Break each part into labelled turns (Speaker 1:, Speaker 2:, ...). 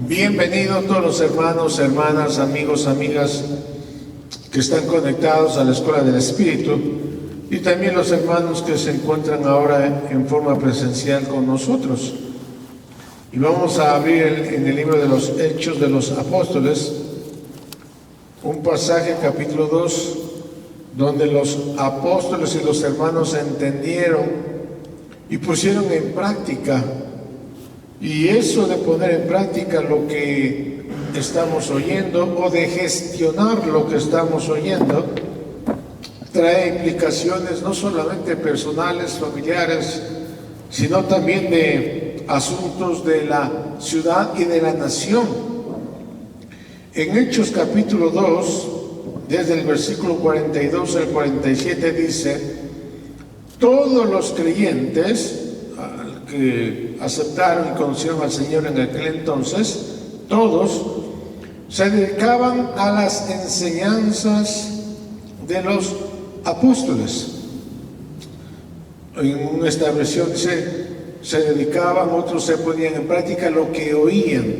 Speaker 1: Bienvenidos todos los hermanos, hermanas, amigos, amigas que están conectados a la Escuela del Espíritu y también los hermanos que se encuentran ahora en forma presencial con nosotros. Y vamos a abrir en el libro de los Hechos de los Apóstoles un pasaje, capítulo 2, donde los apóstoles y los hermanos entendieron y pusieron en práctica. Y eso de poner en práctica lo que estamos oyendo o de gestionar lo que estamos oyendo trae implicaciones no solamente personales, familiares, sino también de asuntos de la ciudad y de la nación. En Hechos capítulo 2, desde el versículo 42 al 47 dice: todos los creyentes que aceptaron y conocieron al Señor en aquel entonces, todos se dedicaban a las enseñanzas de los apóstoles. En esta versión dice, se dedicaban, otros se ponían en práctica lo que oían.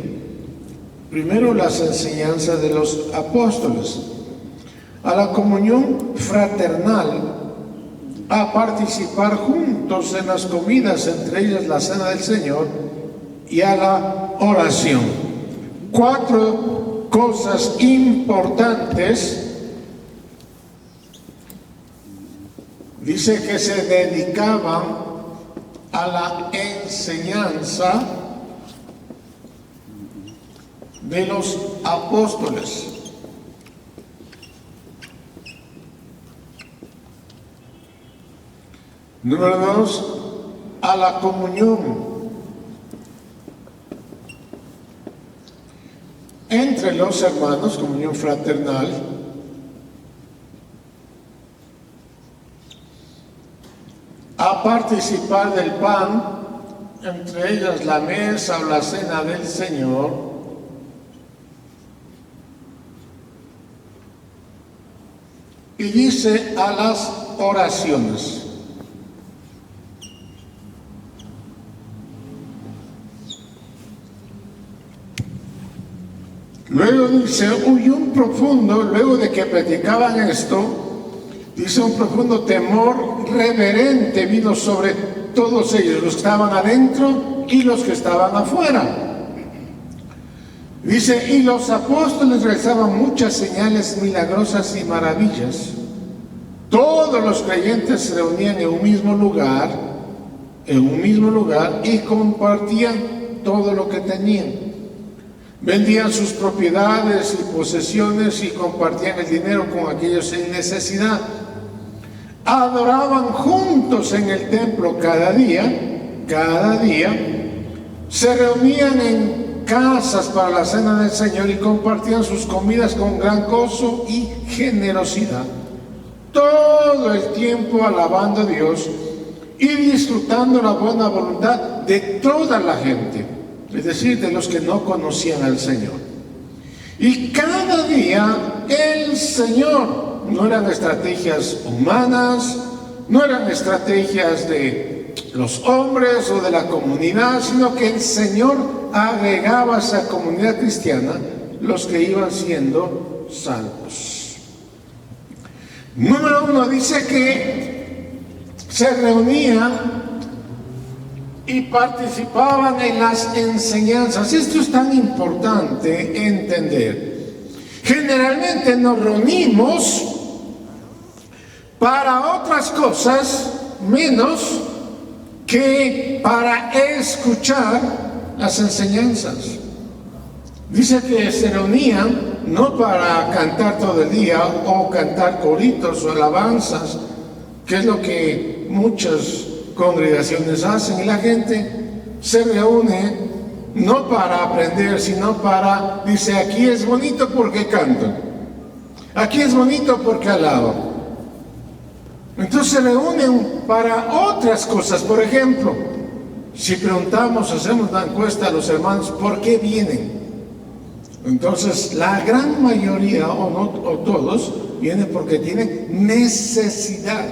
Speaker 1: Primero las enseñanzas de los apóstoles, a la comunión fraternal, a participar juntos en las comidas, entre ellas la cena del Señor, y a la oración. 4 cosas importantes. Dice que se dedicaban a la enseñanza de los apóstoles. Número 2, a la comunión entre los hermanos, comunión fraternal. A participar del pan, entre ellas la mesa o la cena del Señor. Y dice a las oraciones. Luego dice, luego de que practicaban esto, dice un profundo temor reverente vino sobre todos ellos, los que estaban adentro y los que estaban afuera. Dice, y los apóstoles realizaban muchas señales milagrosas y maravillas. Todos los creyentes se reunían en un mismo lugar y compartían todo lo que tenían. Vendían sus propiedades y posesiones y compartían el dinero con aquellos en necesidad. Adoraban juntos en el templo cada día. Se reunían en casas para la cena del Señor y compartían sus comidas con gran gozo y generosidad. Todo el tiempo alabando a Dios y disfrutando la buena voluntad de toda la gente. Es decir, de los que no conocían al Señor. Y cada día el Señor, no eran estrategias humanas, no eran estrategias de los hombres o de la comunidad, sino que el Señor agregaba a esa comunidad cristiana los que iban siendo salvos. Número 1 dice que se reunían y participaban en las enseñanzas. Esto es tan importante entender. Generalmente nos reunimos para otras cosas menos que para escuchar las enseñanzas. Dice que se reunían no para cantar todo el día o cantar coritos o alabanzas, que es lo que muchas congregaciones hacen, y la gente se reúne no para aprender, sino para, dice, aquí es bonito porque cantan, aquí es bonito porque alaban. Entonces se reúnen para otras cosas. Por ejemplo, si preguntamos, hacemos una encuesta a los hermanos, ¿por qué vienen? Entonces la gran mayoría o todos vienen porque tienen necesidad.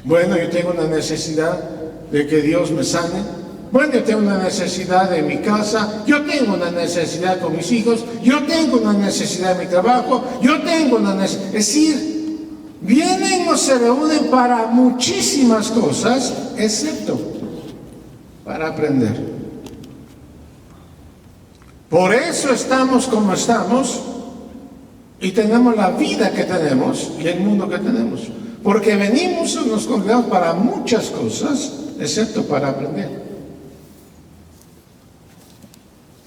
Speaker 1: Bueno, yo tengo una necesidad de que Dios me sane, Bueno, yo tengo una necesidad en mi casa, yo tengo una necesidad con mis hijos, yo tengo una necesidad en mi trabajo, yo tengo una necesidad. Es decir, vienen o se reúnen para muchísimas cosas, excepto para aprender. Por eso estamos como estamos y tenemos la vida que tenemos y el mundo que tenemos. Porque venimos y nos congregamos para muchas cosas, excepto para aprender.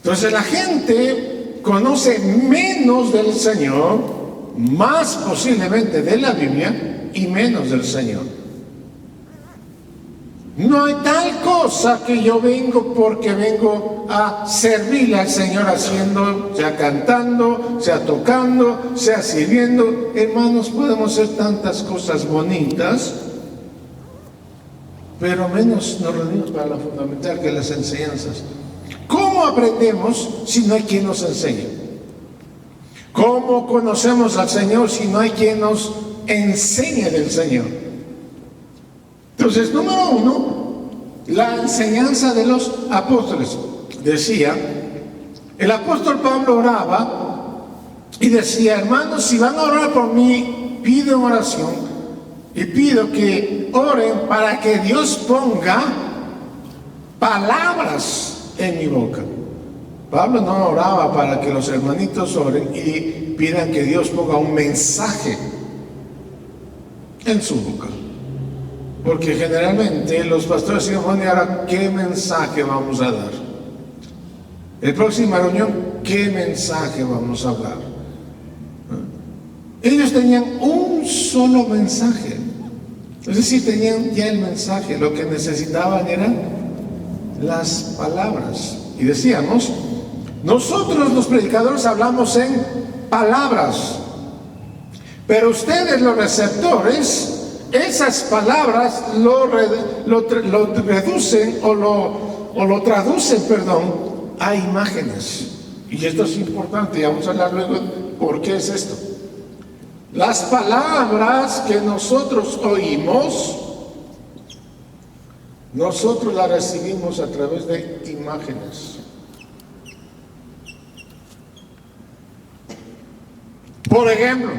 Speaker 1: Entonces la gente conoce menos del Señor, más posiblemente de la Biblia y menos del Señor. No hay tal cosa que yo vengo porque vengo a servirle al Señor haciendo, sea cantando, sea tocando, sea sirviendo. Hermanos, podemos hacer tantas cosas bonitas, pero menos nos reunimos para lo fundamental, que las enseñanzas. ¿Cómo aprendemos si no hay quien nos enseñe? ¿Cómo conocemos al Señor si no hay quien nos enseñe del Señor? Entonces, número uno, la enseñanza de los apóstoles. Decía, el apóstol Pablo oraba y decía: hermanos, si van a orar por mí, pido oración y pido que oren para que Dios ponga palabras en mi boca. Pablo no oraba para que los hermanitos oren y pidan que Dios ponga un mensaje en su boca, porque generalmente los pastores dicen: bueno, ¿y ahora qué mensaje vamos a dar? La próxima reunión, ¿qué mensaje vamos a hablar? Ellos tenían un solo mensaje, es decir, tenían ya el mensaje. Lo que necesitaban eran las palabras. Y decíamos, nosotros los predicadores hablamos en palabras, pero ustedes los receptores, esas palabras lo reducen o lo traducen, a imágenes. Y esto es importante, y vamos a hablar luego por qué es esto. Las palabras que nosotros oímos, nosotros las recibimos a través de imágenes. Por ejemplo,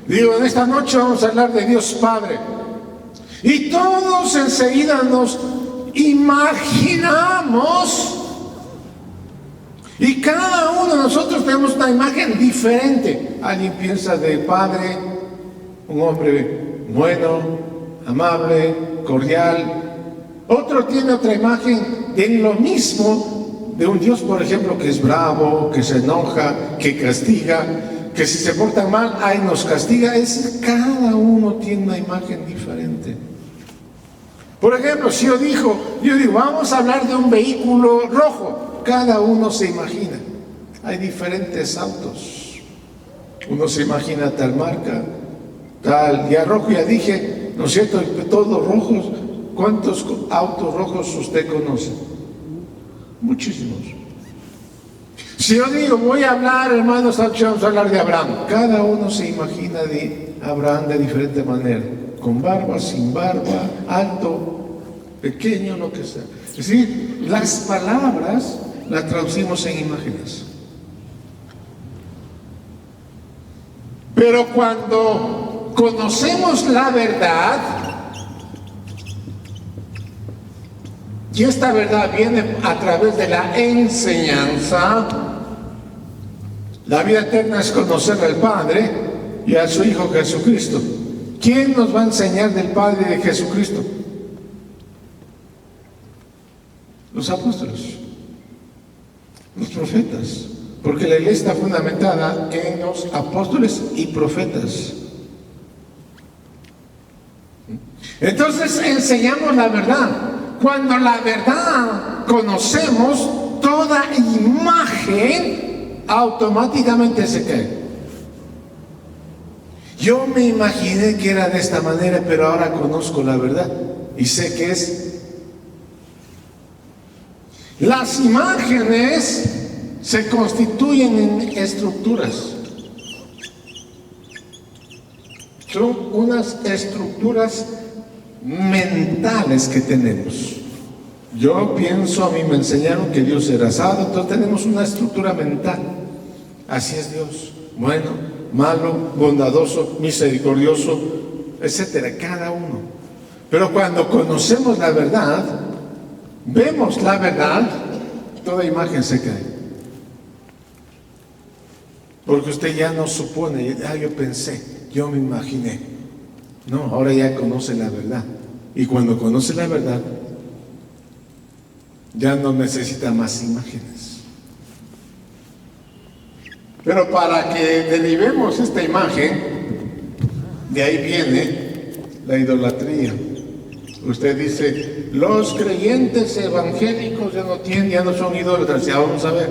Speaker 1: digo, en esta noche vamos a hablar de Dios Padre. Y todos enseguida nos imaginamos, y cada uno de nosotros tenemos una imagen diferente. Alguien piensa de Padre, un hombre bueno, amable, cordial. Otro tiene otra imagen de lo mismo, de un Dios, por ejemplo, que es bravo, que se enoja, que castiga, que si se portan mal, ahí nos castiga. Cada uno tiene una imagen diferente. Por ejemplo, si yo digo, vamos a hablar de un vehículo rojo, cada uno se imagina. Hay diferentes autos. Uno se imagina tal marca, tal, ya rojo, ya dije, ¿no es cierto? Todos rojos. ¿Cuántos autos rojos usted conoce? Muchísimos. Si yo digo, voy a hablar, hermanos, vamos a hablar de Abraham, cada uno se imagina de Abraham de diferente manera, con barba, sin barba, alto, pequeño, lo que sea. Es decir, las palabras las traducimos en imágenes. Pero cuando conocemos la verdad, y esta verdad viene a través de la enseñanza, la vida eterna es conocer al Padre y a su Hijo Jesucristo. ¿Quién nos va a enseñar del Padre y de Jesucristo? Los apóstoles, los profetas, porque la iglesia está fundamentada en los apóstoles y profetas. Entonces enseñamos la verdad. Cuando la verdad conocemos, toda imagen automáticamente se cae. Yo me imaginé que era de esta manera, pero ahora conozco la verdad y sé que es. Las imágenes se constituyen en estructuras. Son unas estructuras mentales que tenemos. Yo pienso, a mí me enseñaron que Dios era asado, entonces tenemos una estructura mental. Así es Dios, bueno, malo, bondadoso, misericordioso, etcétera, cada uno. Pero cuando conocemos la verdad, vemos la verdad, toda imagen se cae. Porque usted ya no supone, yo pensé, yo me imaginé. No, ahora ya conoce la verdad. Y cuando conoce la verdad, ya no necesita más imágenes. Pero para que derivemos esta imagen, de ahí viene la idolatría. Usted dice, los creyentes evangélicos ya no son idólatras. Ya vamos a ver.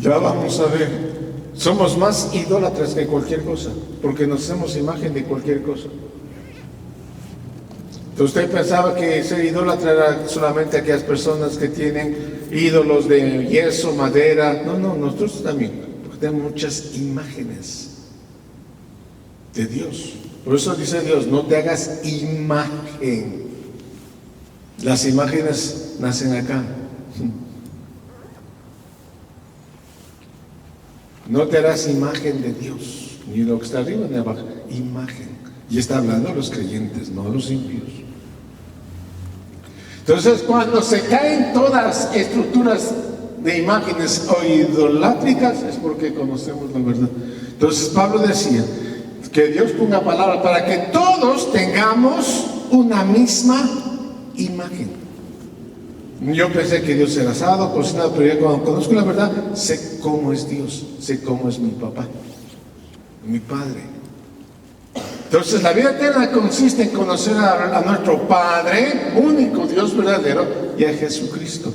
Speaker 1: Ya vamos a ver. Somos más idólatras que cualquier cosa, porque nos hacemos imagen de cualquier cosa. Entonces usted pensaba que ser idólatra era solamente aquellas personas que tienen ídolos de yeso, madera. No, nosotros también, porque tenemos muchas imágenes de Dios. Por eso dice Dios, no te hagas imagen. Las imágenes nacen acá. No te harás imagen de Dios, ni lo que está arriba ni abajo, imagen. Y está hablando a los creyentes, no a los impíos. Entonces, cuando se caen todas estructuras de imágenes o idolátricas, es porque conocemos la verdad. Entonces, Pablo decía que Dios ponga palabra para que todos tengamos una misma imagen. Yo pensé que Dios era asado, cocinado, pero ya cuando conozco la verdad, sé cómo es Dios, sé cómo es mi papá, mi Padre. Entonces la vida eterna consiste en conocer a nuestro Padre, único Dios verdadero, y a Jesucristo.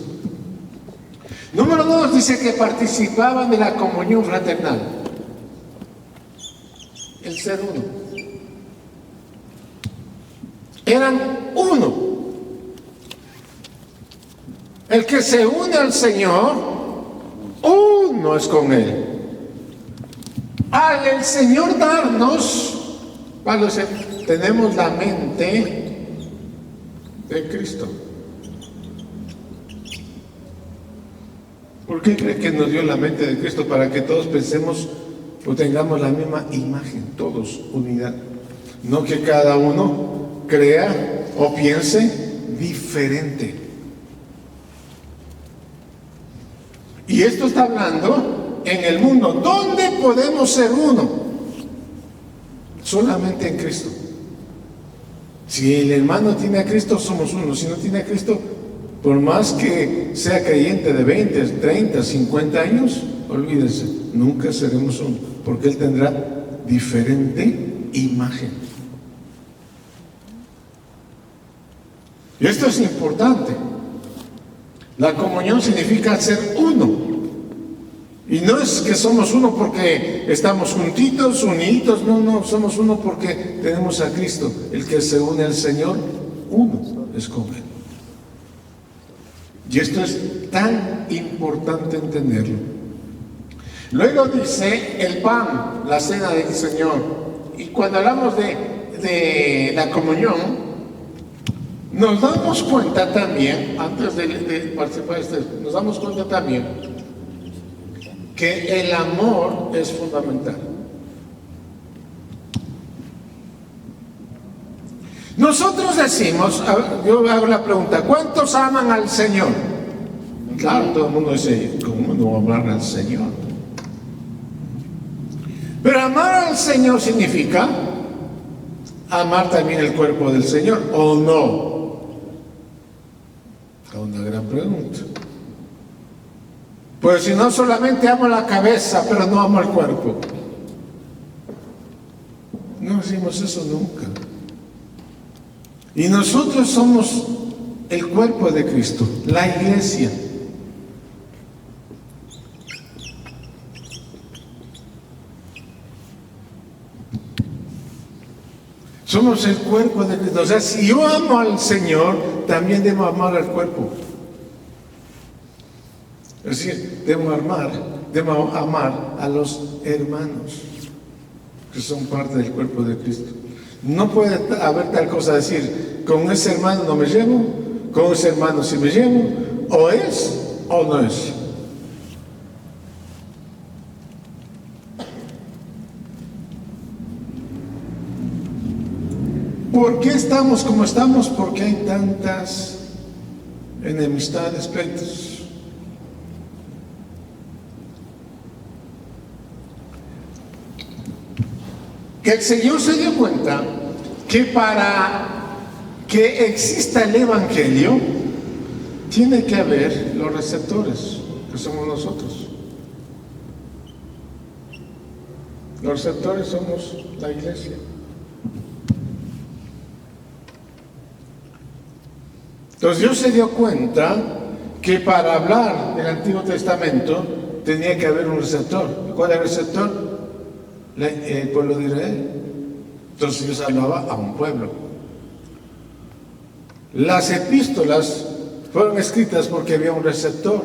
Speaker 1: Número 2, dice que participaban de la comunión fraternal. El ser uno. Eran uno. El que se une al Señor, uno es con Él. Al el Señor darnos, Pablo dice, tenemos la mente de Cristo. ¿Por qué cree que nos dio la mente de Cristo? Para que todos pensemos o tengamos la misma imagen, todos, unidad. No que cada uno crea o piense diferente. Y esto está hablando en el mundo. ¿Dónde podemos ser uno? Solamente en Cristo. Si el hermano tiene a Cristo, somos uno. Si no tiene a Cristo, por más que sea creyente de 20, 30, 50 años, olvídese, nunca seremos uno, porque él tendrá diferente imagen. Y esto es importante. La comunión significa ser uno. Y no es que somos uno porque estamos juntitos, unidos, no, somos uno porque tenemos a Cristo. El que se une al Señor, uno es con Él. Y esto es tan importante entenderlo. Luego dice el pan, la cena del Señor. Y cuando hablamos de la comunión, nos damos cuenta también, antes de participar de esto, nos damos cuenta también que el amor es fundamental. Nosotros decimos, yo hago la pregunta, ¿cuántos aman al Señor? Claro, todo el mundo dice, ¿cómo no amar al Señor? Pero amar al Señor significa amar también el cuerpo del Señor, ¿o no? Una gran pregunta. Pues si no, solamente amo la cabeza, pero no amo el cuerpo. No decimos eso nunca. Y nosotros somos el cuerpo de Cristo, la iglesia. Somos el cuerpo de Cristo. O sea, si yo amo al Señor, también debo amar al cuerpo. Es decir, debo amar a los hermanos que son parte del cuerpo de Cristo. No puede haber tal cosa, decir, con ese hermano no me llevo, con ese hermano sí me llevo, o es o no es. ¿Por qué estamos como estamos? Porque hay tantas enemistades, pleitos. Que el Señor se dio cuenta que para que exista el Evangelio tiene que haber los receptores, que somos nosotros. Los receptores somos la iglesia. Entonces Dios se dio cuenta que para hablar del Antiguo Testamento tenía que haber un receptor. ¿Cuál es el receptor? El pueblo de Israel. Entonces Dios hablaba a un pueblo. Las epístolas fueron escritas porque había un receptor.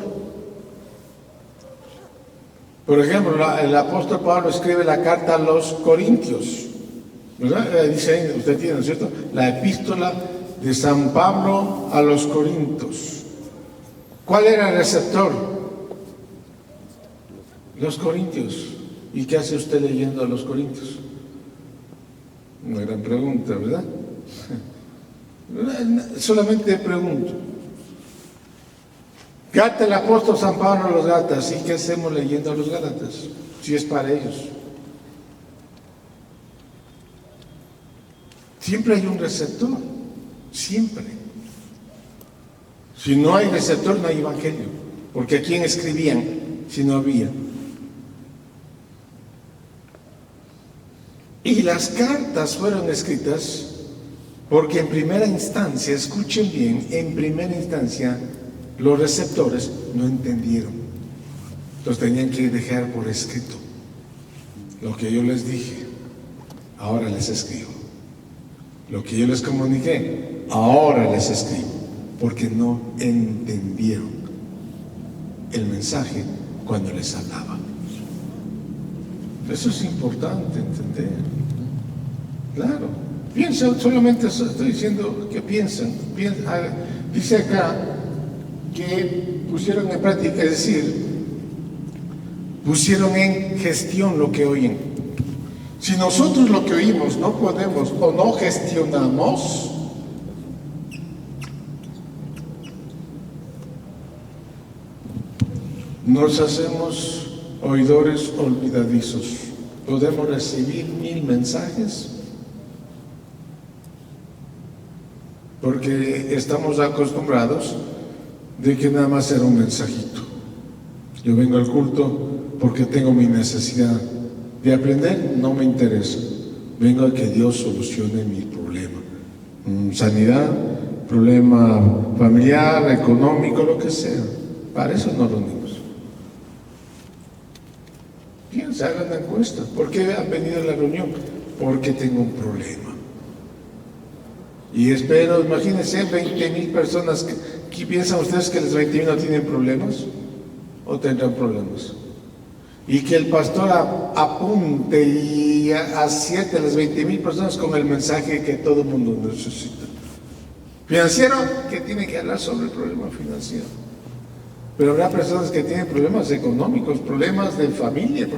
Speaker 1: Por ejemplo, el apóstol Pablo escribe la carta a los Corintios, ¿verdad? Dice ahí, usted tiene, ¿no es cierto? La epístola de San Pablo a los Corintios. ¿Cuál era el receptor? Los Corintios. ¿Y qué hace usted leyendo a los Corintios? Una gran pregunta, ¿verdad? Solamente pregunto. Gata el apóstol San Pablo a los Gálatas. ¿Y qué hacemos leyendo a los Gálatas? Si es para ellos. Siempre hay un receptor. Siempre. Si no hay receptor, no hay evangelio. Porque ¿a quién escribían si no había? Y las cartas fueron escritas porque en primera instancia, escuchen bien, en primera instancia los receptores no entendieron. Entonces tenían que dejar por escrito lo que yo les dije, ahora les escribo. Lo que yo les comuniqué, ahora les escribo, porque no entendieron el mensaje cuando les hablaba. Eso es importante entender. Claro. Piensa, solamente estoy diciendo que piensan. Dice acá que pusieron en práctica, es decir, pusieron en gestión lo que oyen. Si nosotros lo que oímos no podemos o no gestionamos, nos hacemos oidores olvidadizos. Podemos recibir 1000 mensajes porque estamos acostumbrados de que nada más era un mensajito. Yo vengo al culto porque tengo mi necesidad de aprender, no me interesa. Vengo a que Dios solucione mi problema. Sanidad, problema familiar, económico, lo que sea. Para eso nos reunimos. Piensa, hagan una encuesta. ¿Por qué han venido a la reunión? Porque tengo un problema. Y espero, imagínense, 20,000 personas. ¿Qué piensan ustedes que los 20,000 no tienen problemas? ¿O tendrán problemas? Y que el pastor apunte y acierte a las 20,000 personas con el mensaje que todo el mundo necesita. Financiero, que tiene que hablar sobre el problema financiero. Pero habrá personas que tienen problemas económicos, problemas de familia,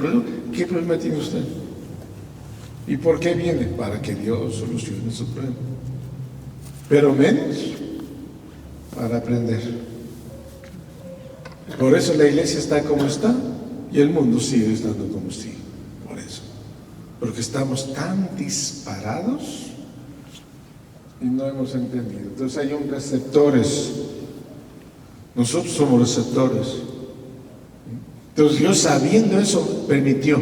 Speaker 1: ¿qué problema tiene usted? ¿Y por qué viene? Para que Dios solucione su problema. Pero menos para aprender. Por eso la iglesia está como está y el mundo sigue estando como sigue. Por eso. Porque estamos tan disparados y no hemos entendido. Entonces hay un receptores. Nosotros somos receptores. Entonces Dios, sabiendo eso, permitió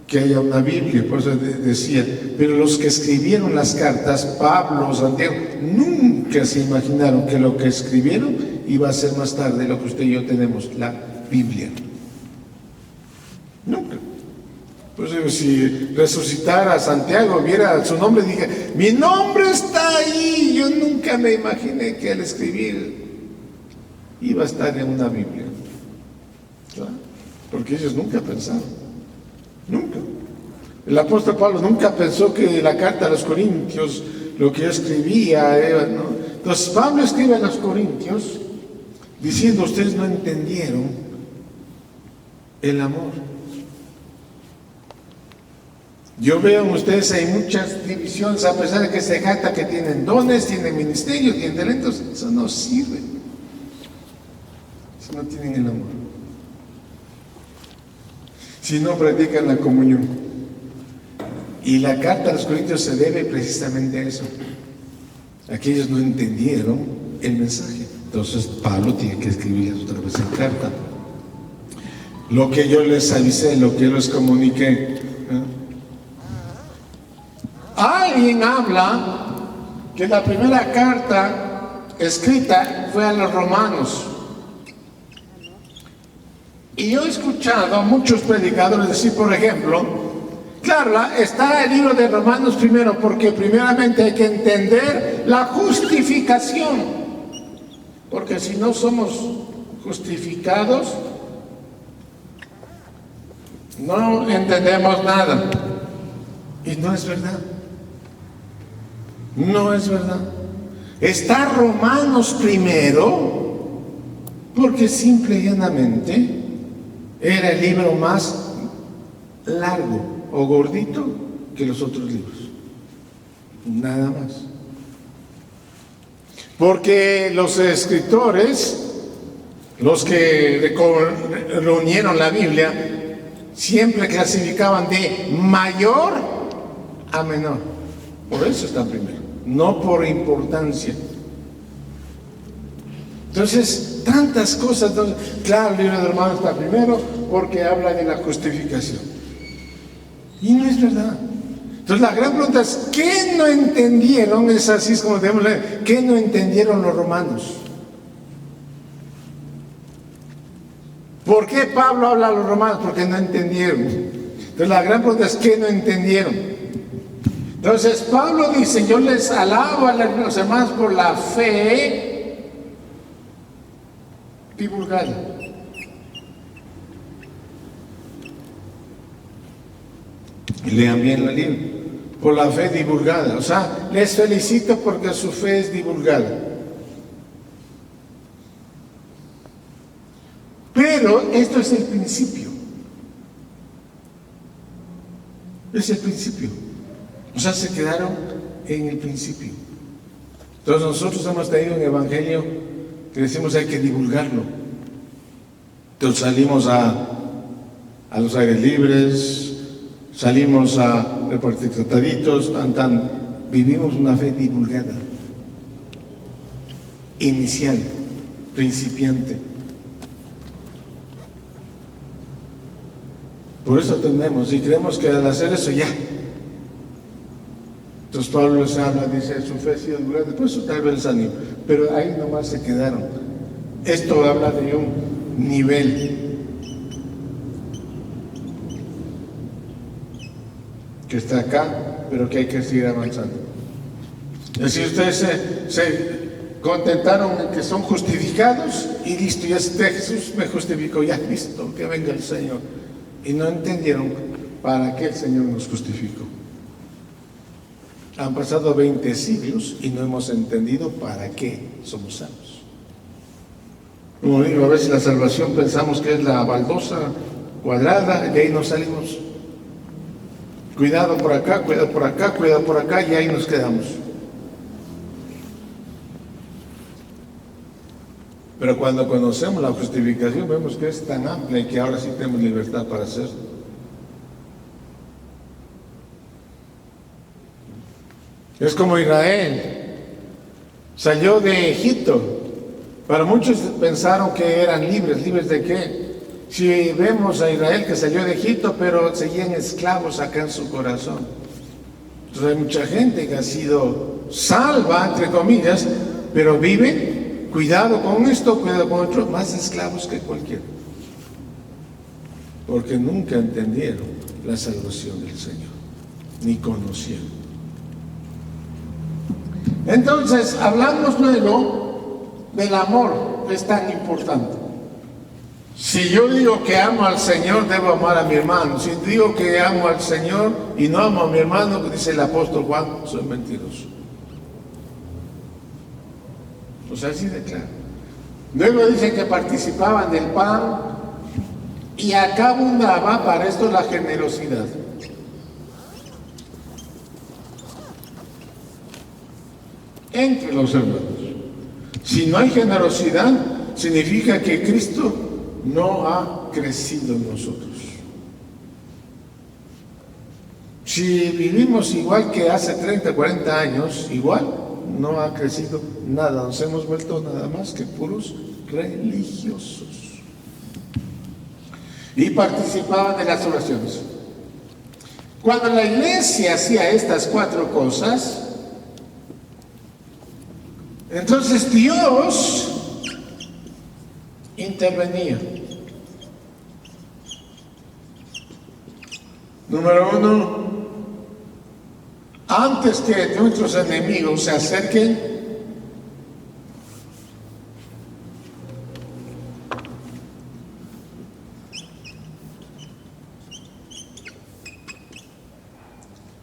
Speaker 1: que haya una Biblia. Por eso decía, pero los que escribieron las cartas, Pablo, Santiago, nunca se imaginaron que lo que escribieron iba a ser más tarde lo que usted y yo tenemos, la Biblia. Nunca. Pues si resucitara a Santiago, viera su nombre, dije, mi nombre está ahí. Yo nunca me imaginé que al escribir iba a estar en una Biblia. ¿Claro? Porque ellos nunca pensaron. Nunca. El apóstol Pablo nunca pensó que la carta a los Corintios lo que yo escribía, ¿no? Entonces Pablo escribe a los Corintios diciendo, ustedes no entendieron el amor. Yo veo en ustedes hay muchas divisiones, a pesar de que se jacta que tienen dones, tienen ministerios, tienen talentos, eso no sirve si no tienen el amor, si no practican la comunión. Y la carta a los Corintios se debe precisamente a eso. Aquellos no entendieron el mensaje. Entonces Pablo tiene que escribir otra vez en carta. Lo que yo les avisé, lo que yo les comuniqué. Alguien habla que la primera carta escrita fue a los romanos. Y yo he escuchado a muchos predicadores decir, por ejemplo, claro, está el libro de Romanos primero, porque primeramente hay que entender la justificación. Porque si no somos justificados, no entendemos nada. Y no es verdad. No es verdad. Está Romanos primero, porque simple y llanamente era el libro más largo o gordito que los otros libros. Nada más. Porque los escritores, los que reunieron la Biblia, siempre clasificaban de mayor a menor. Por eso está primero, no por importancia. Entonces, tantas cosas. Claro, el libro de Romanos está primero porque habla de la justificación. Y no es verdad. Entonces la gran pregunta es, ¿qué no entendieron? Es así, es como debemos leer. ¿Qué no entendieron los romanos? ¿Por qué Pablo habla a los romanos? Porque no entendieron. Entonces la gran pregunta es, ¿qué no entendieron? Entonces Pablo dice, yo les alabo a los hermanos por la fe divulgada. Y lean bien la Biblia. Por la fe divulgada. O sea, les felicito porque su fe es divulgada. Pero esto es el principio. Es el principio. O sea, se quedaron en el principio. Entonces nosotros hemos tenido un evangelio que decimos hay que divulgarlo. Entonces salimos a los aires libres, salimos a repartir trataditos, vivimos una fe divulgada, inicial, principiante. Por eso tenemos, y creemos que al hacer eso ya. Entonces Pablo les habla, dice, su fe ha sido divulgada, por eso tal vez les animo, pero ahí nomás se quedaron. Esto habla de un nivel que está acá, pero que hay que seguir avanzando. Es decir, ustedes se contentaron en que son justificados y listo, ya Jesús me justificó, ya listo, que venga el Señor. Y no entendieron para qué el Señor nos justificó. Han pasado 20 siglos y no hemos entendido para qué somos salvos. Como digo, a veces la salvación pensamos que es la baldosa cuadrada y de ahí nos salimos. Cuidado por acá, cuidado por acá, cuidado por acá, y ahí nos quedamos. Pero cuando conocemos la justificación vemos que es tan amplia y que ahora sí tenemos libertad para hacerlo. Es como Israel salió de Egipto. Para muchos pensaron que eran libres. ¿Libres de qué? Si vemos a Israel que salió de Egipto, pero seguían esclavos acá en su corazón. Entonces hay mucha gente que ha sido salva, entre comillas, pero vive, cuidado con esto, cuidado con otro, más esclavos que cualquiera. Porque nunca entendieron la salvación del Señor, ni conocieron. Entonces, hablamos luego del amor, que es tan importante. Si yo digo que amo al Señor, debo amar a mi hermano. Si digo que amo al Señor y no amo a mi hermano, dice el apóstol Juan, soy mentiroso. O sea, así de claro. Luego dice que participaban del pan y acá abundaba para esto la generosidad. Entre los hermanos. Si no hay generosidad, significa que Cristo no ha crecido en nosotros. Si vivimos igual que hace 30, 40 años, igual, no ha crecido nada. Nos hemos vuelto nada más que puros religiosos. Y participaban de las oraciones. Cuando la iglesia hacía estas 4 cosas, entonces Dios intervenía. Número 1, antes que nuestros enemigos se acerquen,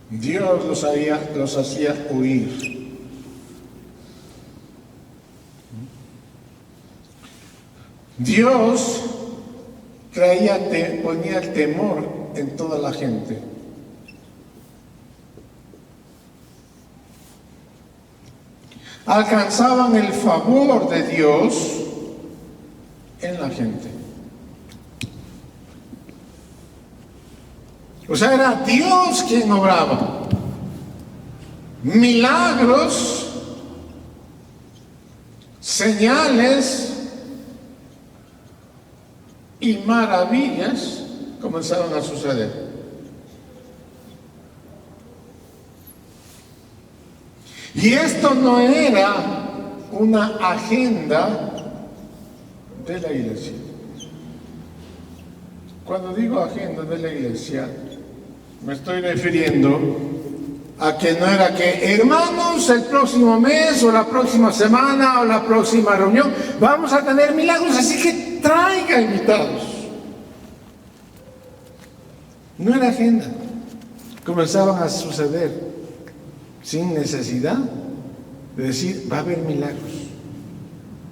Speaker 1: Dios los hacía huir. Dios ponía el temor en toda la gente. Alcanzaban el favor de Dios en la gente. O sea, era Dios quien obraba. Milagros, señales y maravillas comenzaron a suceder. Y esto no era una agenda de la iglesia. Cuando digo agenda de la iglesia, me estoy refiriendo a que no era que, hermanos, el próximo mes o la próxima semana o la próxima reunión vamos a tener milagros, así que traiga invitados. No era agenda. Comenzaban a suceder sin necesidad de decir, va a haber milagros.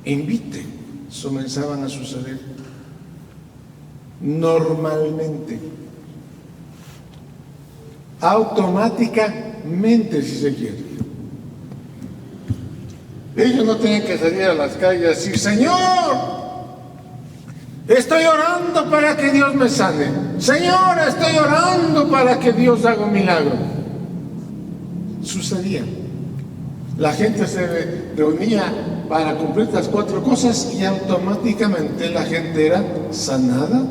Speaker 1: Invite. Comenzaban a suceder normalmente, automáticamente, si se quiere. Ellos no tenían que salir a las calles y decir, Señor, estoy orando para que Dios me sane. Señor, estoy orando para que Dios haga un milagro. Sucedía. La gente se reunía para cumplir estas 4 cosas y automáticamente la gente era sanada,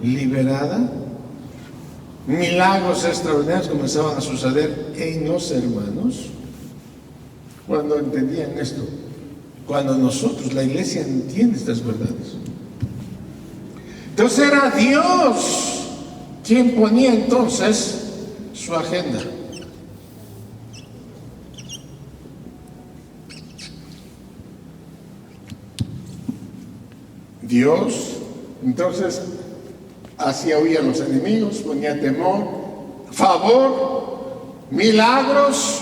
Speaker 1: liberada. Milagros extraordinarios comenzaban a suceder en los hermanos cuando entendían esto. Cuando nosotros, la iglesia, entiende estas verdades. Entonces era Dios quien ponía entonces su agenda. Dios, entonces, hacía huir a los enemigos, ponía temor, favor, milagros.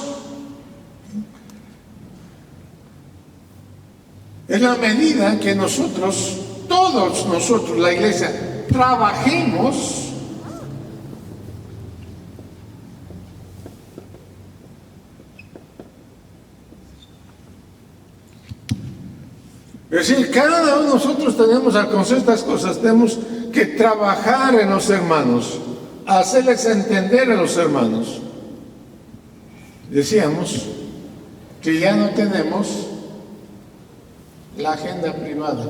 Speaker 1: En la medida que nosotros, todos nosotros, la iglesia, trabajemos, es decir, cada uno de nosotros tenemos, al conocer estas cosas, tenemos que trabajar en los hermanos, hacerles entender a los hermanos. Decíamos que ya no tenemos la agenda privada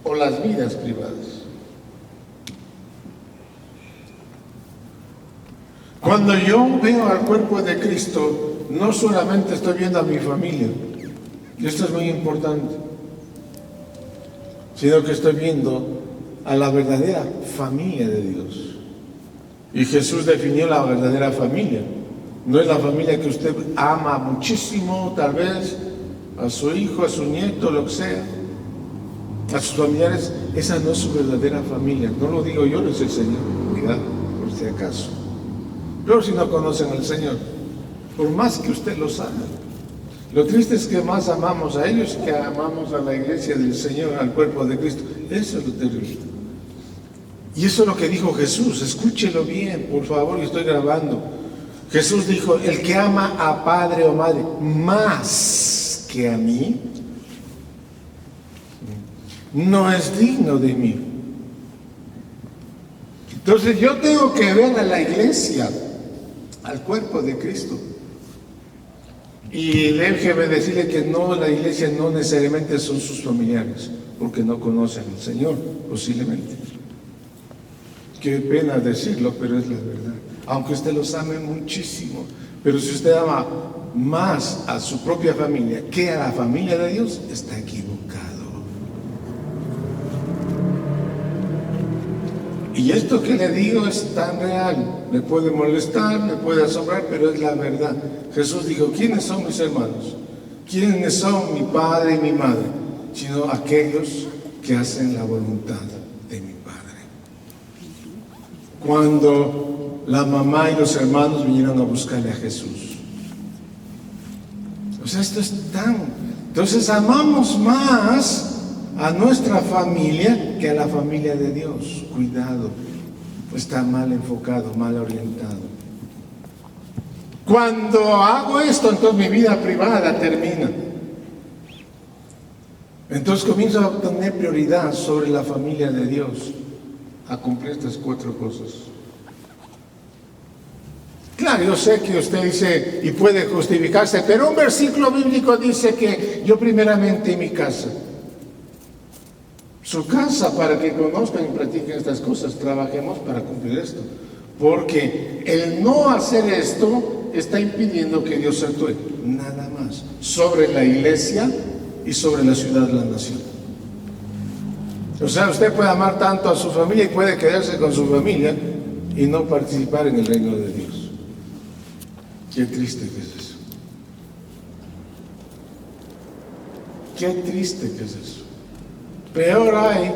Speaker 1: o las vidas privadas. Cuando yo veo al cuerpo de Cristo, no solamente estoy viendo a mi familia, y esto es muy importante, sino que estoy viendo a la verdadera familia de Dios. Y Jesús definió la verdadera familia. No es la familia que usted ama muchísimo, tal vez, a su hijo, a su nieto, lo que sea, a sus familiares. Esa no es su verdadera familia. No lo digo yo, lo dice el Señor. Cuidado, por si acaso. Pero si no conocen al Señor, por más que usted los ame, Lo triste es que más amamos a ellos que amamos a la iglesia del Señor, al cuerpo de Cristo. Eso es lo terrible. Y eso es lo que dijo Jesús. Escúchelo bien, por favor, y estoy grabando. Jesús dijo, el que ama a padre o madre más que a mí, no es digno de mí. Entonces yo tengo que ver a la iglesia, al cuerpo de Cristo. Y déjeme decirle que no, la iglesia no necesariamente son sus familiares, porque no conocen al Señor, posiblemente. Qué pena decirlo, pero es la verdad. Aunque usted los ame muchísimo, pero si usted ama más a su propia familia que a la familia de Dios, está equivocado. Y esto que le digo es tan real. Me puede molestar, me puede asombrar, pero es la verdad. Jesús dijo, ¿quiénes son mis hermanos? ¿Quiénes son mi padre y mi madre? Sino aquellos que hacen la voluntad de mi Padre. Cuando la mamá y los hermanos vinieron a buscarle a Jesús. O sea, esto es tan... Entonces amamos más a nuestra familia que a la familia de Dios. Cuidado, está mal enfocado, mal orientado. Cuando hago esto, entonces mi vida privada termina. Entonces comienzo a tener prioridad sobre la familia de Dios, a cumplir estas 4 cosas. Claro, yo sé que usted dice y puede justificarse, pero un versículo bíblico dice que yo primeramente en mi casa. Su casa, para que conozcan y practiquen estas cosas, trabajemos para cumplir esto. Porque el no hacer esto está impidiendo que Dios actúe, nada más, sobre la iglesia y sobre la ciudad de la nación. O sea, usted puede amar tanto a su familia y puede quedarse con su familia y no participar en el reino de Dios. Qué triste que es eso. Qué triste que es eso. Peor hay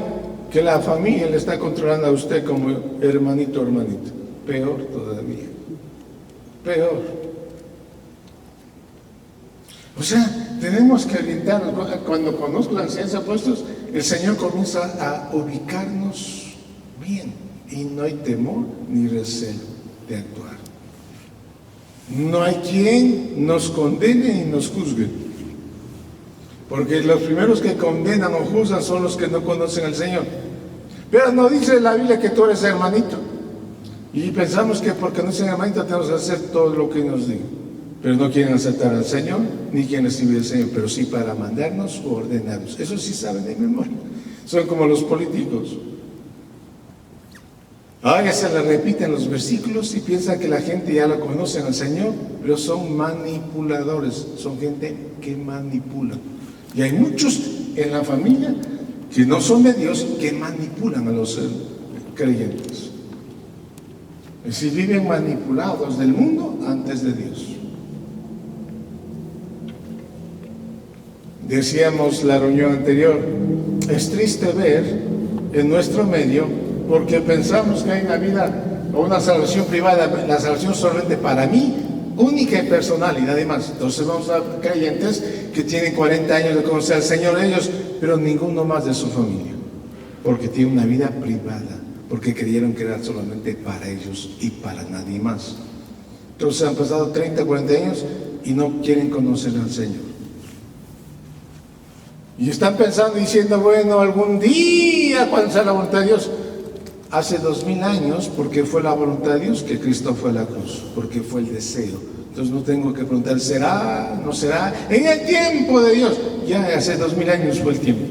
Speaker 1: que la familia le está controlando a usted como hermanito o hermanita. Peor todavía. Peor. O sea, tenemos que orientarnos. Cuando conozco la enseñanza de apóstoles, el Señor comienza a ubicarnos bien. Y no hay temor ni recelo de actuar. No hay quien nos condene y nos juzgue. Porque los primeros que condenan o juzgan son los que no conocen al Señor. Pero no dice la Biblia que tú eres hermanito. Y pensamos que porque no sean hermanito tenemos que hacer todo lo que nos diga. Pero no quieren aceptar al Señor, ni quieren recibir al Señor, pero sí para mandarnos o ordenarnos. Eso sí saben de memoria. Son como los políticos. Ahora se le repiten los versículos y piensan que la gente ya lo conoce al Señor, pero son manipuladores. Son gente que manipula. Y hay muchos en la familia que no son de Dios, que manipulan a los creyentes. Es decir, viven manipulados del mundo antes de Dios. Decíamos la reunión anterior, es triste ver en nuestro medio, porque pensamos que hay una vida o una salvación privada, la salvación solamente para mí, única y personal y nadie más. Entonces vamos a creyentes que tienen 40 años de conocer al Señor ellos, pero ninguno más de su familia, porque tienen una vida privada, porque creyeron que era solamente para ellos y para nadie más. Entonces han pasado 30, 40 años y no quieren conocer al Señor. Y están pensando y diciendo, bueno, algún día cuando sea la voluntad de Dios. Hace 2000 años, porque fue la voluntad de Dios que Cristo fue a la cruz, porque fue el deseo. Entonces no tengo que preguntar, ¿será? ¿No será? En el tiempo de Dios. Ya hace 2000 años fue el tiempo.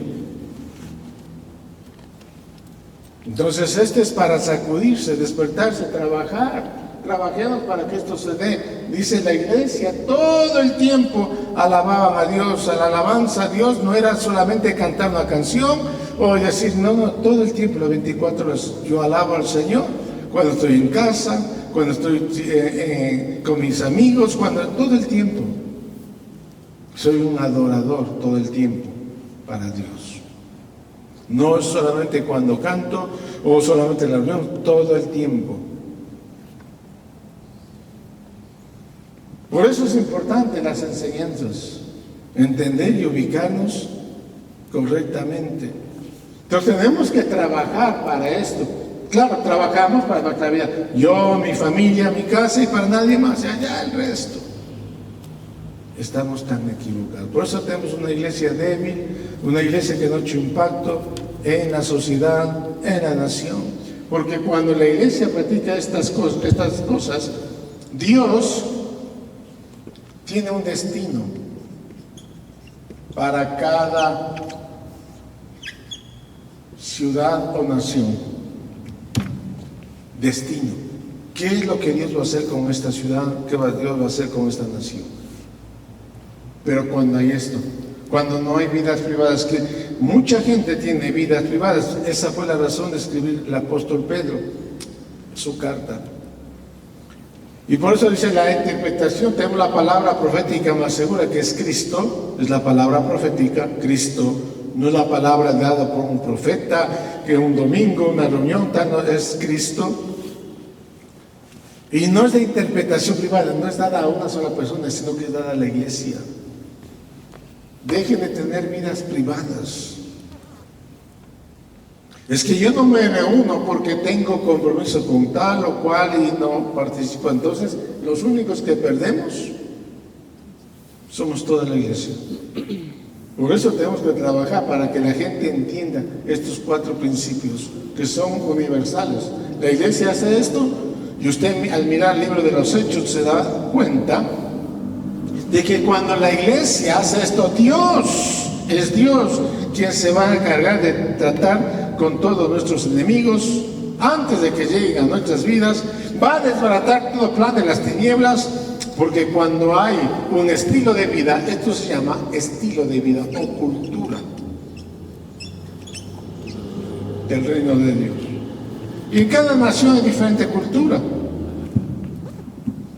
Speaker 1: Entonces este es para sacudirse, despertarse, trabajar. Trabajemos para que esto se dé. Dice la iglesia, todo el tiempo alababan a Dios. A la alabanza a Dios no era solamente cantar una canción o decir, no, todo el tiempo, las 24 horas, yo alabo al Señor cuando estoy en casa, cuando estoy con mis amigos, todo el tiempo. Soy un adorador todo el tiempo para Dios. No solamente cuando canto o solamente en la reunión, todo el tiempo. Por eso es importante las enseñanzas. entender y ubicarnos correctamente. Entonces tenemos que trabajar para esto. Claro, trabajamos para nuestra vida. Yo, mi familia, mi casa y para nadie más. Y allá el resto. Estamos tan equivocados. Por eso tenemos una iglesia débil, una iglesia que no ha hecho impacto en la sociedad, en la nación. Porque cuando la iglesia practica estas cosas, Dios tiene un destino para cada ciudad o nación. Destino. ¿Qué es lo que Dios va a hacer con esta ciudad? ¿Qué Dios va a hacer con esta nación? Pero cuando hay esto, cuando no hay vidas privadas, que mucha gente tiene vidas privadas, esa fue la razón de escribir el apóstol Pedro su carta. Y por eso dice la interpretación, tenemos la palabra profética más segura, que es Cristo, es la palabra profética, Cristo, no es la palabra dada por un profeta, que un domingo, una reunión, tal, no, es Cristo. Y no es de interpretación privada, no es dada a una sola persona, sino que es dada a la iglesia. Dejen de tener vidas privadas. Es que yo no me reúno porque tengo compromiso con tal o cual y no participo. Entonces, los únicos que perdemos somos toda la iglesia. Por eso tenemos que trabajar para que la gente entienda estos 4 principios que son universales. La iglesia hace esto y usted al mirar el libro de los Hechos se da cuenta de que cuando la iglesia hace esto, es Dios quien se va a encargar de tratar con todos nuestros enemigos antes de que lleguen a nuestras vidas, va a desbaratar todo plan de las tinieblas, porque cuando hay un estilo de vida, esto se llama estilo de vida o cultura del reino de Dios. Y en cada nación hay diferente cultura.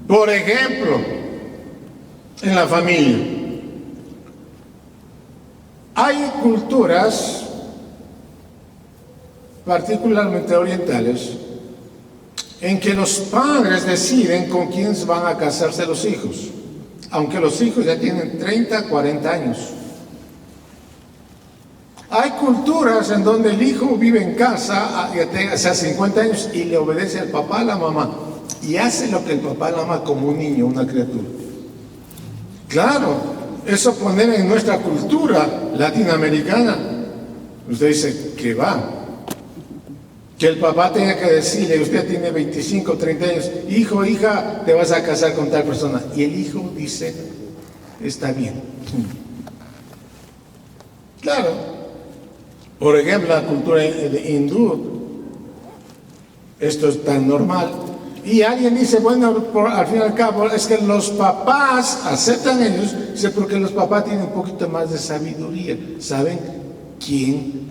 Speaker 1: Por ejemplo, en la familia. Hay culturas, particularmente orientales, en que los padres deciden con quién van a casarse los hijos, aunque los hijos ya tienen 30, 40 años. Hay culturas en donde el hijo vive en casa, ya sea 50 años, y le obedece al papá, a la mamá, y hace lo que el papá, la mamá, como un niño, una criatura. Claro, eso poner en nuestra cultura latinoamericana, usted dice, ¿qué va? Que el papá tenga que decirle, usted tiene 25, 30 años, hijo, hija, te vas a casar con tal persona. Y el hijo dice, está bien. Claro. Por ejemplo, la cultura hindú, esto es tan normal. Y alguien dice, bueno, al fin y al cabo, es que los papás aceptan ellos, dice, porque los papás tienen un poquito más de sabiduría, saben quién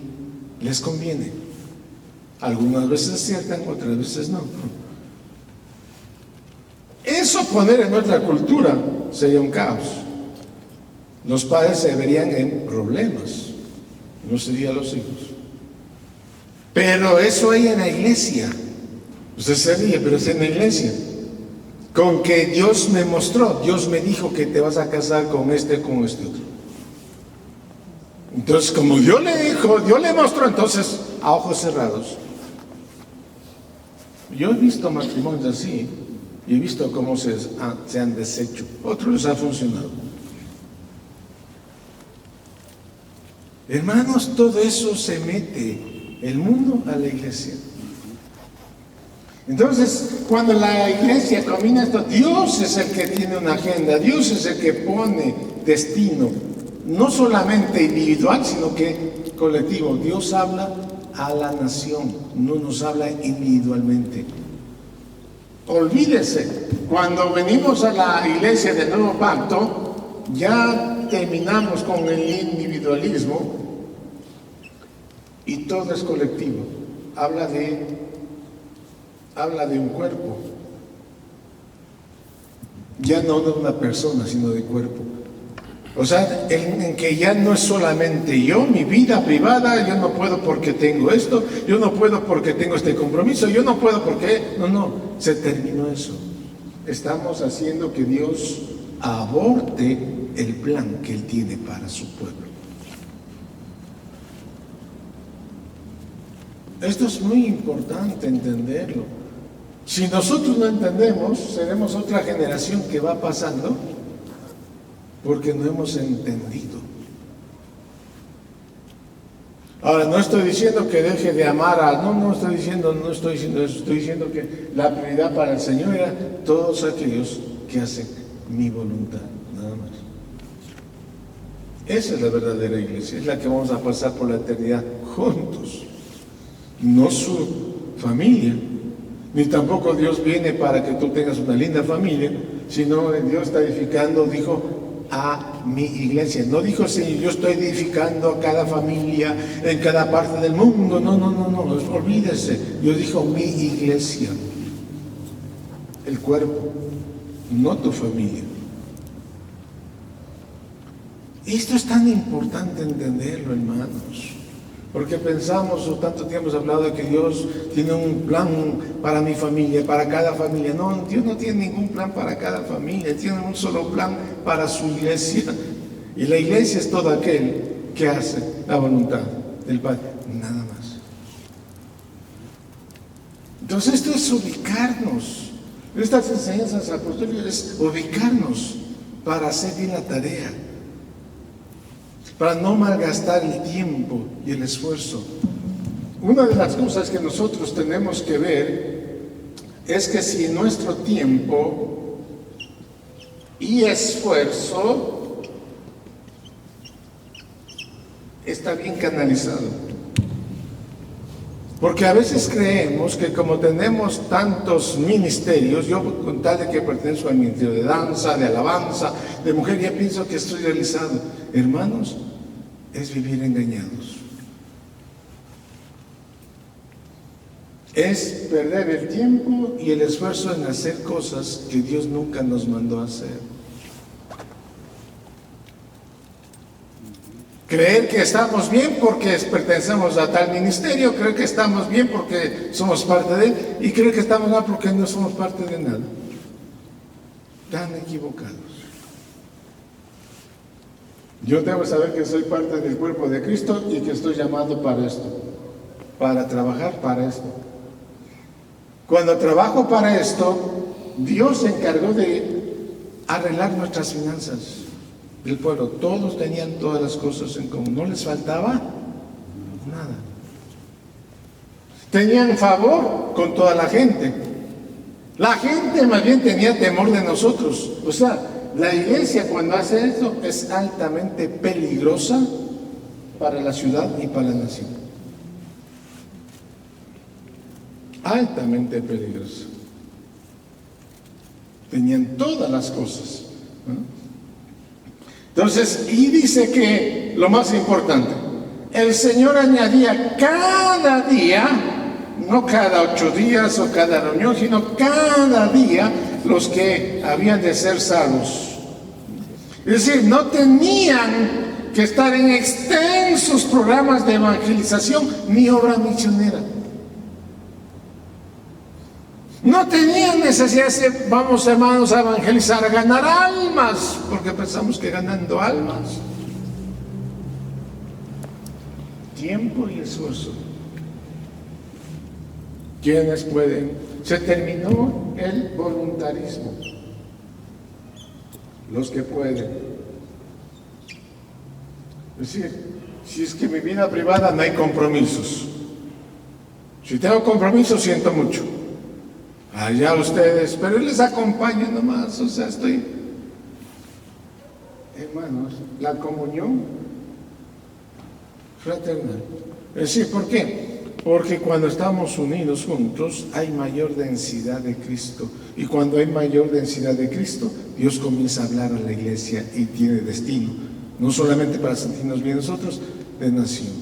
Speaker 1: les conviene. Algunas veces aciertan, otras veces no. Eso poner en nuestra cultura sería un caos. Los padres se verían en problemas, no serían los hijos. Pero eso hay en la iglesia. Usted se ríe, pero es en la iglesia. Con que Dios me mostró, Dios me dijo que te vas a casar con este otro. Entonces, como Dios le dijo, Dios le mostró, entonces, a ojos cerrados. Yo he visto matrimonios así, y he visto cómo se han deshecho. Otros les ha funcionado. Hermanos, todo eso se mete el mundo a la iglesia. Entonces, cuando la iglesia camina esto, Dios es el que tiene una agenda, Dios es el que pone destino, no solamente individual, sino que colectivo. Dios habla a la nación, no nos habla individualmente. Olvídese, cuando venimos a la iglesia del Nuevo Pacto, ya terminamos con el individualismo y todo es colectivo. Habla de un cuerpo, ya no de una persona, sino de cuerpo. O sea, en que ya no es solamente yo, mi vida privada, yo no puedo porque tengo esto, yo no puedo porque tengo este compromiso, yo no puedo porque... No, se terminó eso. Estamos haciendo que Dios aborte el plan que Él tiene para su pueblo. Esto es muy importante entenderlo. Si nosotros no entendemos, seremos otra generación que va pasando porque no hemos entendido. Ahora, no estoy diciendo que deje de amar a... No estoy diciendo eso. Estoy diciendo que la prioridad para el Señor era todos aquellos que hacen mi voluntad, nada más. Esa es la verdadera iglesia, es la que vamos a pasar por la eternidad juntos. No su familia, ni tampoco Dios viene para que tú tengas una linda familia, sino Dios está edificando, dijo, a mi iglesia. No dijo, sí, yo estoy edificando a cada familia en cada parte del mundo. No, olvídese. Dios dijo, mi iglesia, el cuerpo, no tu familia. Esto es tan importante entenderlo, hermanos. Porque pensamos, o tanto tiempo hemos hablado de que Dios tiene un plan para mi familia, para cada familia. No, Dios no tiene ningún plan para cada familia, tiene un solo plan para su iglesia. Y la iglesia es todo aquel que hace la voluntad del Padre, nada más. Entonces esto es ubicarnos. Estas enseñanzas apostólicas es ubicarnos para hacer bien la tarea, para no malgastar el tiempo y el esfuerzo. Una de las cosas que nosotros tenemos que ver es que si nuestro tiempo y esfuerzo está bien canalizado. Porque a veces creemos que como tenemos tantos ministerios, yo con tal de que pertenezco al ministerio de danza, de alabanza, de mujer, ya pienso que estoy realizado. Hermanos, es vivir engañados. Es perder el tiempo y el esfuerzo en hacer cosas que Dios nunca nos mandó a hacer. Creer que estamos bien porque pertenecemos a tal ministerio, creer que estamos bien porque somos parte de él, y creer que estamos mal porque no somos parte de nada. Tan equivocados. Yo debo saber que soy parte del cuerpo de Cristo y que estoy llamado para esto, para trabajar para esto. Cuando trabajo para esto, Dios se encargó de arreglar nuestras finanzas del pueblo. Todos tenían todas las cosas en común, no les faltaba nada. Tenían favor con toda la gente. La gente más bien tenía temor de nosotros. O sea, la iglesia cuando hace esto es altamente peligrosa para la ciudad y para la nación. Altamente peligrosa. Tenían todas las cosas, ¿no? Entonces, y dice que lo más importante, el Señor añadía cada día, no cada 8 días o cada reunión, sino cada día los que habían de ser salvos. Es decir, no tenían que estar en extensos programas de evangelización ni obra misionera. No tenían necesidad de decir, vamos hermanos a evangelizar, a ganar almas, porque pensamos que ganando almas, tiempo y esfuerzo. ¿Quiénes pueden? Se terminó el voluntarismo. Los que pueden. Es decir, si es que en mi vida privada no hay compromisos. Si tengo compromisos, siento mucho. Allá ustedes, pero Él les acompaña nomás, o sea, estoy... Hermanos, la comunión fraternal. Es decir, ¿por qué? Porque cuando estamos unidos juntos hay mayor densidad de Cristo. Y cuando hay mayor densidad de Cristo, Dios comienza a hablar a la iglesia y tiene destino. No solamente para sentirnos bien nosotros, de nación.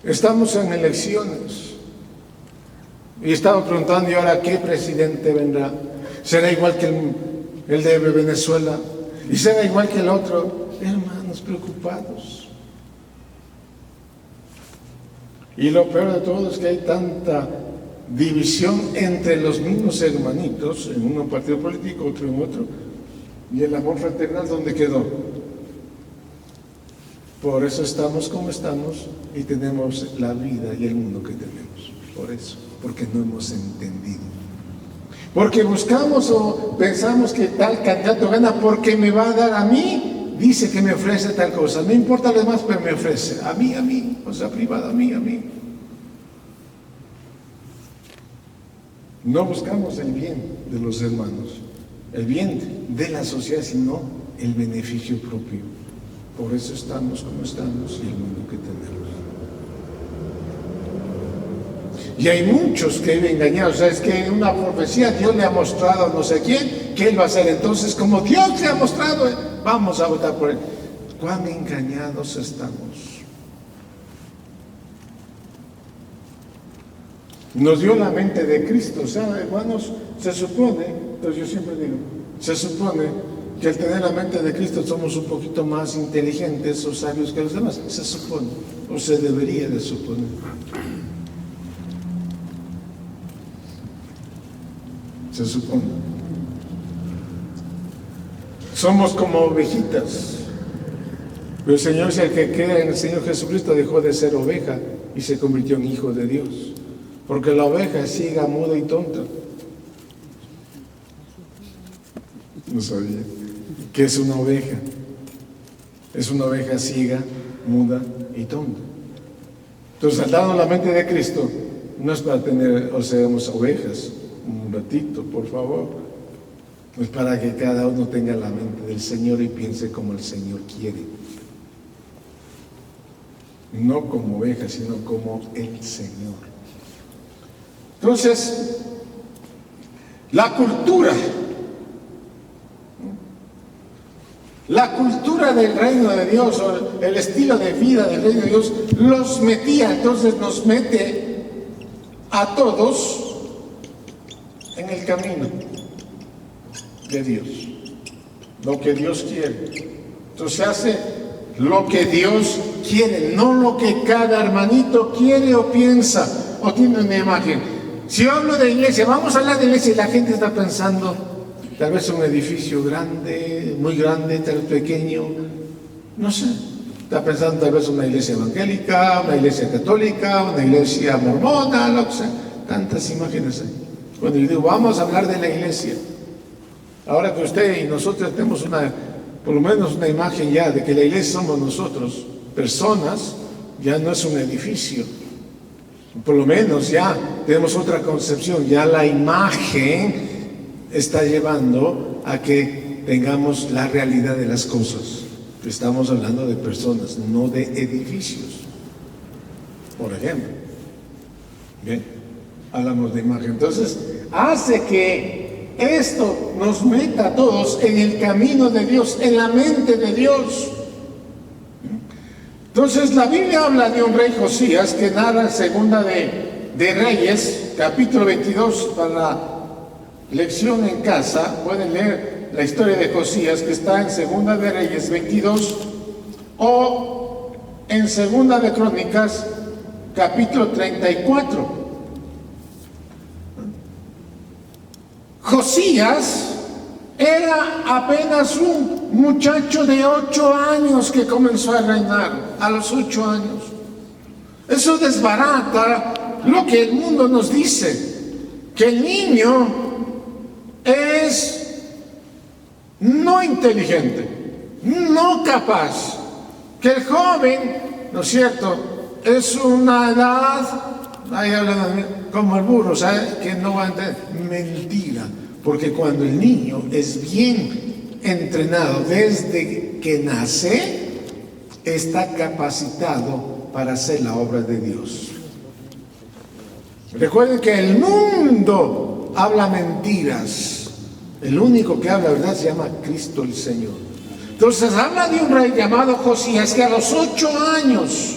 Speaker 1: Estamos en elecciones. Y estaba preguntando, ¿y ahora qué presidente vendrá? ¿Será igual que el de Venezuela? ¿Y será igual que el otro? Hermanos, preocupados. Y lo peor de todo es que hay tanta división entre los mismos hermanitos, en un partido político, otro en otro, ¿Y el amor fraternal dónde quedó? Por eso estamos como estamos y tenemos la vida y el mundo que tenemos. Por eso, porque no hemos entendido. Porque buscamos o pensamos que tal candidato gana porque me va a dar a mí, dice que me ofrece tal cosa. No importa lo demás, pero me ofrece. A mí, o sea, privado, a mí. No buscamos el bien de los hermanos, el bien de la sociedad, sino el beneficio propio. Por eso estamos como estamos y el mundo que tenemos. Y hay muchos que viven engañados. O sea, es que en una profecía Dios le ha mostrado a no sé quién que Él va a hacer. Entonces, como Dios le ha mostrado, vamos a votar por Él. ¿Cuán engañados estamos? Nos dio la mente de Cristo. O sea, hermanos, se supone, entonces yo siempre digo, se supone que al tener la mente de Cristo somos un poquito más inteligentes o sabios que los demás. Se supone, o se debería de suponer. Se supone. Somos como ovejitas. Pero el Señor, si el que queda en el Señor Jesucristo dejó de ser oveja y se convirtió en hijo de Dios. Porque la oveja es ciega, muda y tonta. No sabía. ¿Qué es una oveja? Es una oveja ciega, muda y tonta. Entonces, al darnos la mente de Cristo, no es para tener, o seamos ovejas, un ratito, por favor. Es para que cada uno tenga la mente del Señor y piense como el Señor quiere. No como oveja, sino como el Señor. Entonces, la cultura del reino de Dios, o el estilo de vida del reino de Dios, los metía, entonces nos mete a todos en el camino de Dios, lo que Dios quiere. Entonces se hace lo que Dios quiere, no lo que cada hermanito quiere o piensa o tiene una imagen. Si yo hablo de iglesia, vamos a hablar de iglesia y la gente está pensando tal vez un edificio grande, muy grande, tal vez pequeño, no sé. Está pensando tal vez una iglesia evangélica, una iglesia católica, una iglesia mormona, lo que sea. Tantas imágenes hay. Cuando yo digo, vamos a hablar de la iglesia, ahora que usted y nosotros tenemos por lo menos una imagen ya de que la iglesia somos nosotros, personas, ya no es un edificio. Por lo menos ya tenemos otra concepción, ya la imagen está llevando a que tengamos la realidad de las cosas. Estamos hablando de personas, no de edificios. Por ejemplo. Bien, hablamos de imagen. Entonces, hace que esto nos meta a todos en el camino de Dios, en la mente de Dios. Entonces, la Biblia habla de un rey Josías que narra en Segunda de Reyes, capítulo 22, para la lección en casa. Pueden leer la historia de Josías que está en Segunda de Reyes 22 o en Segunda de Crónicas, capítulo 34. Josías era apenas un muchacho de 8 años que comenzó a reinar, a los 8 años. Eso desbarata lo que el mundo nos dice, que el niño es no inteligente, no capaz, que el joven, ¿no es cierto?, es una edad, ahí hablan como el burro, ¿sabe?, que no va a entender. Mentira. Porque cuando el niño es bien entrenado desde que nace, está capacitado para hacer la obra de Dios. Recuerden que el mundo habla mentiras. El único que habla verdad se llama Cristo el Señor. Entonces habla de un rey llamado Josías que a los 8 años,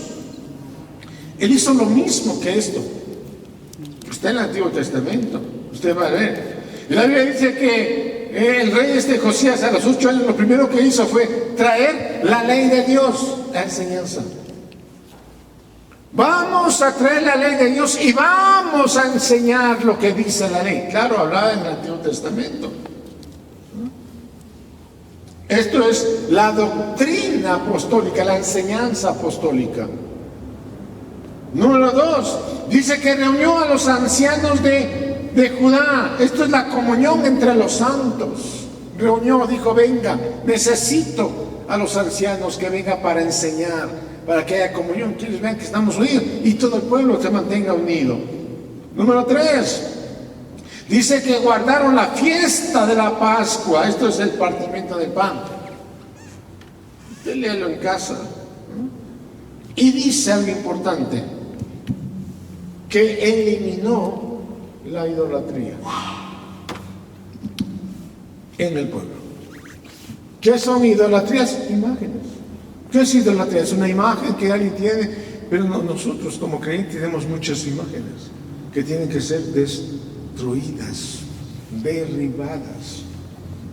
Speaker 1: él hizo lo mismo que esto. Está en el Antiguo Testamento. Usted va a ver. La Biblia dice que el rey Josías a los 8 años lo primero que hizo fue traer la ley de Dios, la enseñanza. Vamos a traer la ley de Dios y vamos a enseñar lo que dice la ley. Claro, hablaba en el Antiguo Testamento. Esto es la doctrina apostólica, la enseñanza apostólica. Número 2, dice que reunió a los ancianos de Judá. Esto es la comunión entre los santos. Reunió, dijo, venga, necesito a los ancianos que vengan para enseñar, para que haya comunión, que ellos vean que estamos unidos y todo el pueblo se mantenga unido. Número 3, dice que guardaron la fiesta de la Pascua. Esto es el partimiento del pan. Usted léalo en casa. Y dice algo importante, que eliminó la idolatría en el pueblo. ¿Qué son idolatrías? Imágenes. ¿Qué es idolatría? Es una imagen que alguien tiene, pero nosotros como creyentes tenemos muchas imágenes que tienen que ser destruidas, derribadas.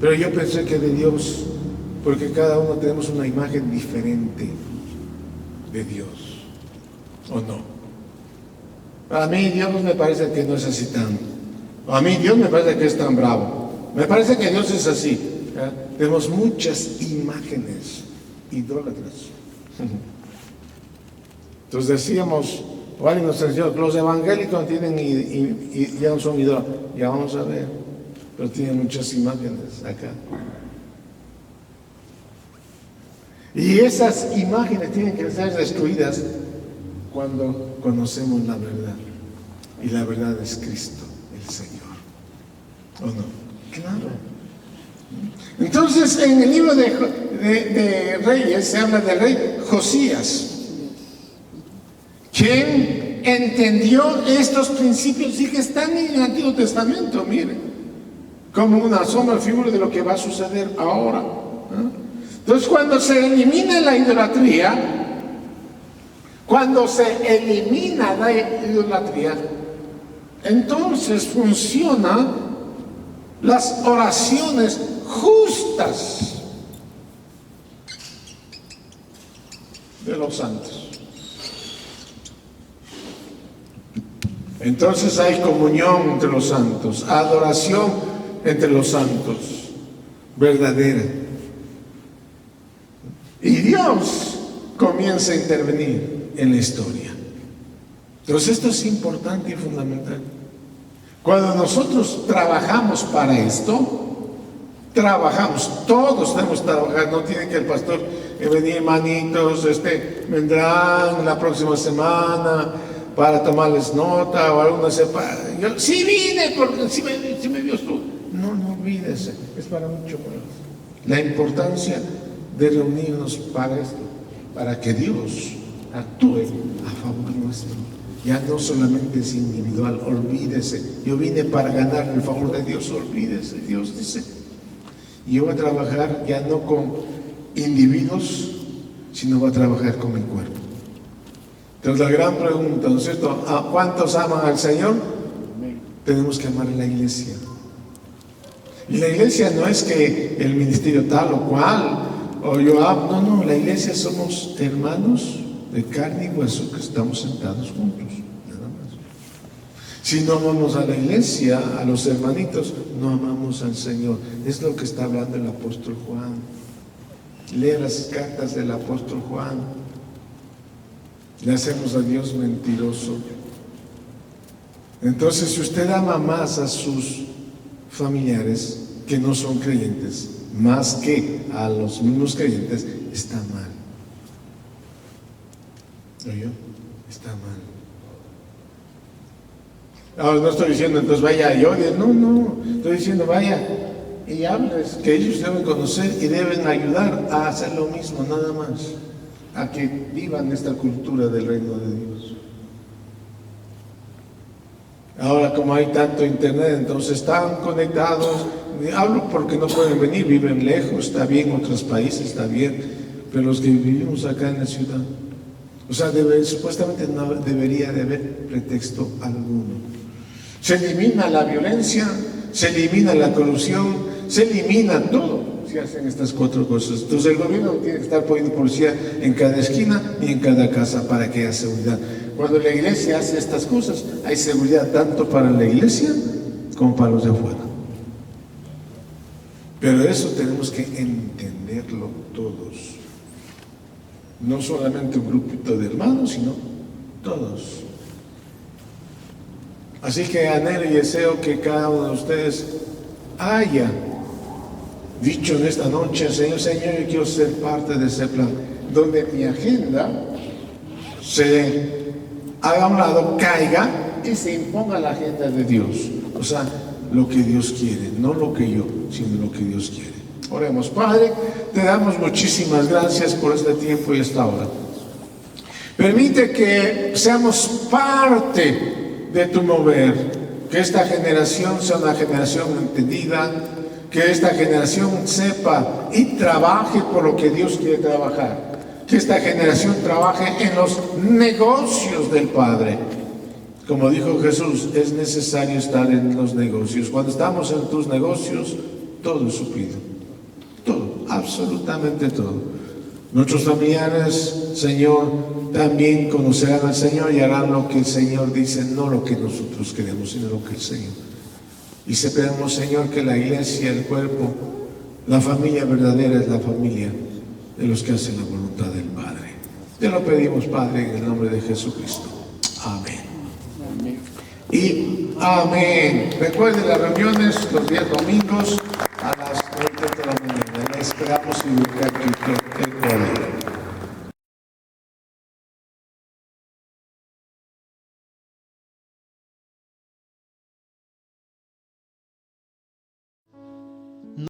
Speaker 1: Pero yo pensé que de Dios, porque cada uno tenemos una imagen diferente de Dios, ¿o no? A mí Dios me parece que no es así tan. A mí Dios me parece que es tan bravo. Me parece que Dios es así. ¿Eh? Tenemos muchas imágenes idólatras. Entonces decíamos, o alguien nos decía, los evangélicos tienen y ya no son idólatras. Ya vamos a ver, pero tienen muchas imágenes acá. Y esas imágenes tienen que ser destruidas cuando conocemos la verdad. Y la verdad es Cristo, el Señor. ¿O no? Claro. Entonces, en el libro de Reyes se habla del rey Josías, quien entendió estos principios y que están en el Antiguo Testamento, miren, como una sombra, figura de lo que va a suceder ahora. Entonces, cuando se elimina la idolatría, entonces funcionan las oraciones justas de los santos. Entonces hay comunión entre los santos, adoración entre los santos, verdadera. Y Dios comienza a intervenir en la historia. Entonces esto es importante y fundamental. Cuando nosotros trabajamos para esto, trabajamos, todos tenemos que trabajar, no tiene que el pastor venir, hermanitos, vendrán la próxima semana para tomarles nota o alguna sepa. Yo sí vine porque sí me vio tú. No olvídese, es para mucho más. La importancia de reunirnos para esto, para que Dios actúe a favor nuestro. Ya no solamente es individual, olvídese. Yo vine para ganar el favor de Dios, olvídese. Dios dice, yo voy a trabajar ya no con individuos, sino voy a trabajar con mi cuerpo. Entonces la gran pregunta, ¿no es cierto? ¿A cuántos aman al Señor? Tenemos que amar a la iglesia. Y la iglesia no es que el ministerio tal o cual, o yo amo, no, la iglesia somos hermanos de carne y hueso que estamos sentados juntos, nada más. Si no amamos a la iglesia, a los hermanitos, no amamos al Señor. Es lo que está hablando el apóstol Juan. Lea las cartas del apóstol Juan. Le hacemos a Dios mentiroso. Entonces, si usted ama más a sus familiares que no son creyentes, más que a los mismos creyentes, está mal. ¿Oyó? Está mal. Ahora no estoy diciendo entonces vaya y odie, no, estoy diciendo vaya y hables, que ellos deben conocer y deben ayudar a hacer lo mismo, nada más, a que vivan esta cultura del reino de Dios. Ahora como hay tanto internet, entonces están conectados, hablo porque no pueden venir, viven lejos, está bien, otros países está bien, pero los que vivimos acá en la ciudad, o sea, supuestamente no debería de haber pretexto alguno. Se elimina la violencia, se elimina la corrupción, se elimina todo si hacen estas cuatro cosas. Entonces el gobierno no tiene que estar poniendo policía en cada esquina ni en cada casa para que haya seguridad. Cuando la iglesia hace estas cosas, hay seguridad tanto para la iglesia como para los de afuera. Pero eso tenemos que entenderlo todos. No solamente un grupito de hermanos, sino todos. Así que anhelo y deseo que cada uno de ustedes haya dicho en esta noche: Señor, yo quiero ser parte de ese plan, donde mi agenda se haga a un lado, caiga y se imponga la agenda de Dios. O sea, lo que Dios quiere, no lo que yo, sino lo que Dios quiere. Oremos. Padre, te damos muchísimas gracias por este tiempo y esta hora. Permite que seamos parte de tu mover, que esta generación sea una generación entendida, que esta generación sepa y trabaje por lo que Dios quiere trabajar, que esta generación trabaje en los negocios del Padre. Como dijo Jesús, es necesario estar en los negocios. Cuando estamos en tus negocios, todo es suplido. Todo, absolutamente todo. Nuestros familiares, Señor, también conocerán al Señor y harán lo que el Señor dice, no lo que nosotros queremos, sino lo que el Señor. Y esperamos, Señor, que la iglesia, el cuerpo, la familia verdadera es la familia de los que hacen la voluntad del Padre. Te lo pedimos, Padre, en el nombre de Jesucristo. Amén. Y amén. Recuerden las reuniones los días domingos a las 9 de la mañana. Les esperamos y buscar el código.